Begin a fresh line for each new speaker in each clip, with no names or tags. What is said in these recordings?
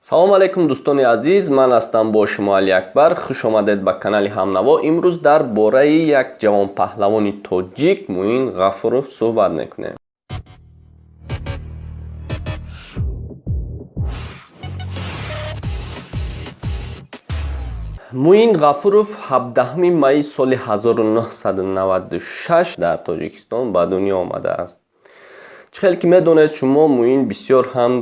салом алейкум дӯстони азиз, ман ҳастам бо шумо Али Акбар. Хуш омадед ба канали Ҳамнаво. Имрӯз дар бораи як ҷавонпаҳлавони тоҷик Муин Ғафуров суҳбат мекунем. Муин Ғафуров 17 майи соли 1996 дар Тоҷикистон ба дунё омадааст. чихел ки медонед шумо, Муин бисёр ҳам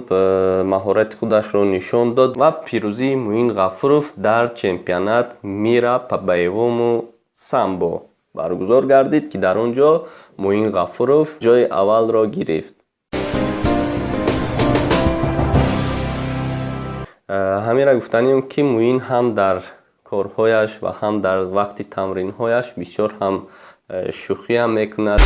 маҳорати худашро нишон дод ва пирӯзии Муин Ғафуров дар чемпионат мира по боевому самбо баргузор гардид, ки дар он ҷо Муин Ғафуров ҷои аввалро гирифт. ҳамира гуфтанем ки Муин ҳам дар корҳояш ва ҳам дар вақти тамринҳояш бисёр ҳам шӯхиам мекунад.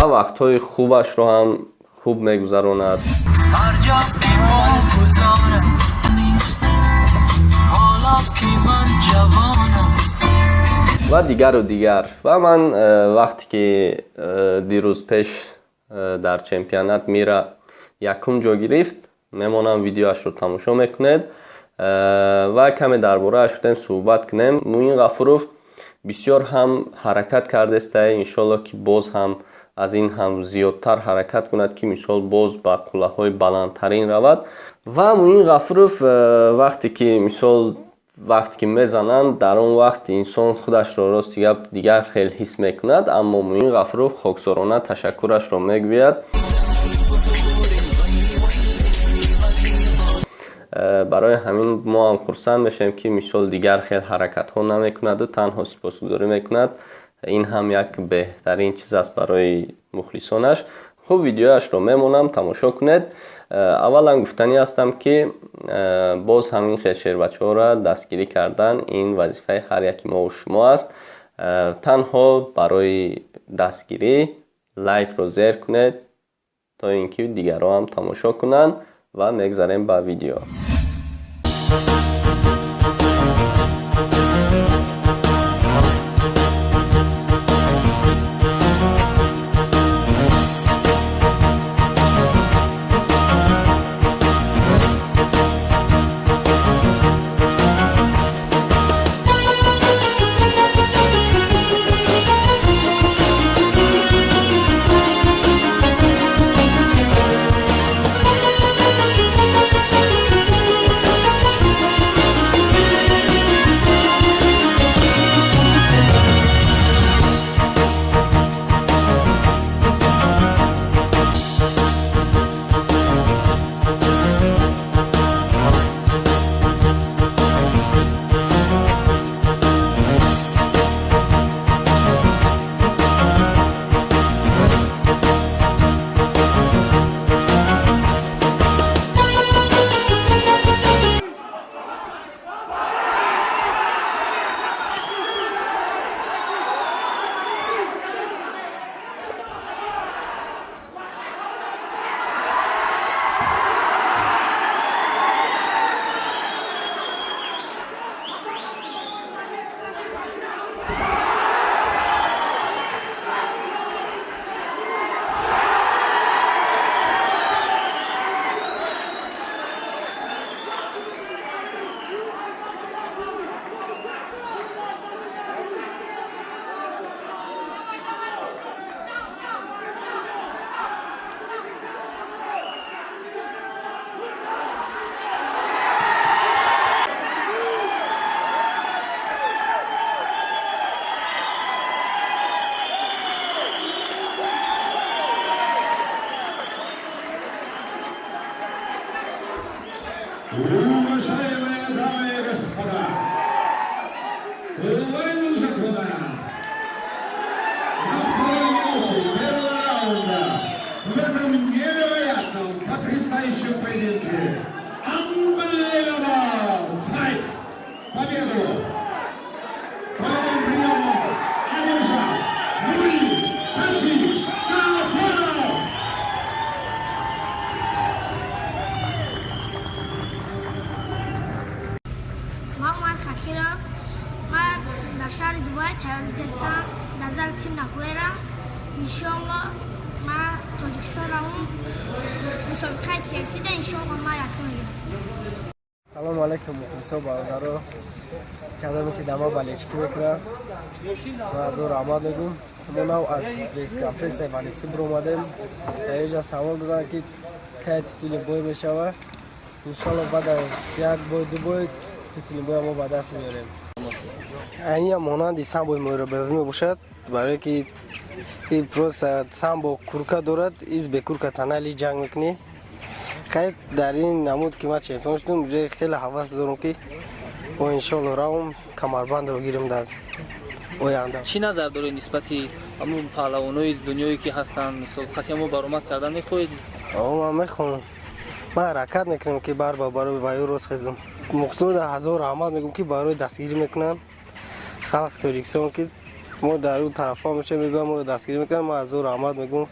ва вақтҳои хубашро ҳам хуб мегузаронад. ва дигару дигар. Ва ман вақте ки дирӯз пеш дар чемпионат мира якум ҷо гирифт, мемонам видеоашро тамошо мекунед ва каме дар борааш будем суҳбат кунем. Муин Ғафуров бисёр ҳам ҳаракат кардеста, иншолло ки боз ҳам аз ин ҳам зиёдтар ҳаракат кунад, ки мисол боз ба қуллаҳои баландтарин равад. Ва Муин Ғафуров вақте ки мисол вақте ки мезананд, дар он вақт инсон худашро рости гап дигар хел ҳис мекунад, аммо Муин Ғафуров хоксорона ташаккурашро мегӯяд. барои ҳамин мо ҳам хурсанд мешавем ки мисол дигар хел ҳаракатҳо намекунаду танҳо сипосгузорӣ мекунад. ин ҳам як беҳтарин чиз аст барои мухлисонаш. хуб, видеоашро мемонам, тамошо кунед. аввалан гуфтанӣ ҳастам ки боз ҳамин хелшербачаҳоро дастгирӣ кардан ин вазифаи ҳар яки мову шумо аст. танҳо барои дастгирӣ лайкро зер кунед, то ин ки дигарҳо ҳам тамошо кунанд ва мегзарем ба видео.
Уважаемые дамы и господа, ladies and gentlemen, на второй минуте первого раунда в этом невероятном, потрясающем поединке Unbelievable Fight! Победу! Половым приемом одержал Муин Ғафуров!
Ман Ғафуров, ман در شهر دوبای تیاری دستم نزل تیم نگویرم انشالله ما تاجیکستان را اون مسابقه TFC ده انشالله ما یکم میگیرم.
سلام علیکم مخلصا برادرها کدامی که دما بالشکی میکنم و از او رحمت میگم ما نو از پریس کانفرنس ایوانیسی برو اومدیم در اینجا سوال دادن که که تیتول بوی میشوه انشالله بعد از یک بوی دو بوی تیتول بوی ما به دست میاریم. این مانند سامبوی ما رو ببینیم باشد برای که این پروس سامبو کورکا دارد ایز به کورکا تنالی جنگ میکنی خیلی در این نمود که ما چمپیون شدیم خیلی حواس دارم که و انشالله راهم کمربند رو گیرم در آینده.
چی نظر داری نسبتی همون پهلوانای دنیایی که هستن مسابقاتی همو برآمد کردن میخواهید؟
من میخوام ما حرکت میکنم که برای وایو روز خیزم مقصود هزار رحمت میگم که برای دستگیری میکنن خلق تاجیکستان که ما در اون طرف ها میشه میگم ما رو دستگیری میکنن ما هزار رحمت میگم.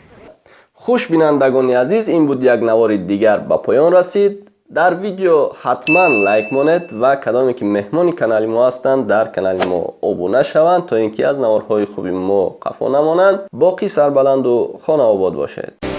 خوش بینندگان عزیز این بود یک نوار دیگر به پایان رسید. در ویدیو حتما لایک مونید و کدامی که مهمان کانال ما هستند در کانال ما ابونه شوند تا اینکه از نوارهای خوبی ما قفا نمانند. باقی سربلند و خانه آباد باشید.